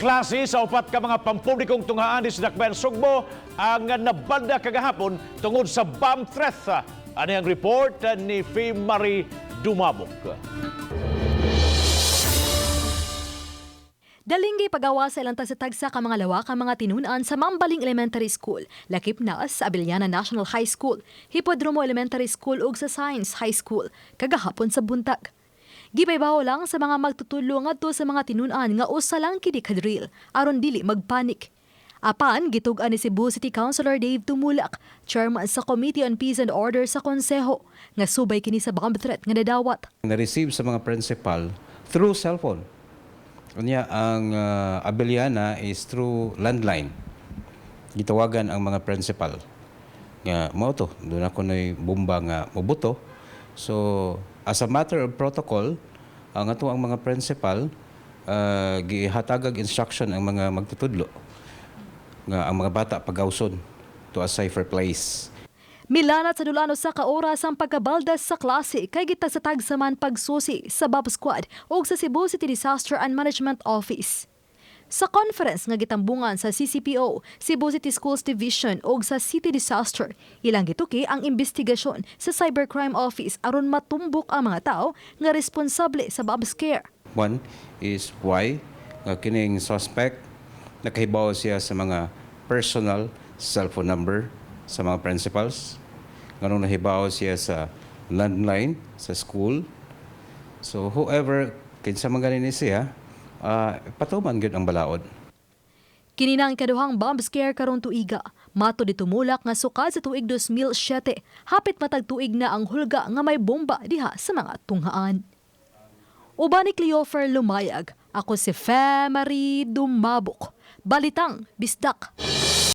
Klase sa upat ka mga pampublikong tunghaan sa Dakbayan Sugbo ang nabanda kagahapon tungod sa bomb threat. Ano ang report ni Faye Marie Dumabok? Dalinggi pagawa sa ilang tagsa ka mga lawak ang mga tinunan sa Mambaling Elementary School, lakip na sa Abiliana National High School, Hipodromo Elementary School ug sa Science High School, kagahapon sa buntag. Gipaybaw lang sa mga magtutulong ngadto sa mga tinunan nga usa lang kini kadril aron dili magpanik. Apan gitug-an ni Cebu City Councilor Dave Tumulak, chairman sa Committee on Peace and Order sa Konseho, nga subay kini sa bomb threat nga nadawat. Na-receive sa mga principal through cellphone. Kanya ang Abiliana is through landline. Gitawagan ang mga principal. Nga mo to, doon ako na bomba nga mobuto. So as a matter of protocol, ang ato ang mga principal gihatagag instruction ang mga magtutudlo nga ang mga bata pagawson to a safer place. Milanat sa dulano sa kaoras ang pagkabaldas sa klase kay gitag sa tagsaman pagsusi sa Bob Squad o sa Cebu City Disaster and Management Office. Sa conference nga gitambungan sa CCPO, Cebu City Schools Division o sa City Disaster, ilang gituki ang investigasyon sa Cybercrime Office aron matumbok ang mga tao nga responsable sa bomb scare. One is why nga kining suspect nakahibaw siya sa mga personal cellphone number sa mga principals. Ganun nahibaw siya sa landline sa school. So whoever kinsa man ganin siya, patuman gyud ang balaod. Kini na ang ikaduhang bomb scare karon tuiga. Mato di Tumulak nga sukad sa tuig 2007, hapit matag tuig na ang hulga nga may bomba diha sa mga tunghaan. Uban ni Cleofer Lumayag, ako si Faye Marie Dumabok. Balitang Bisdak.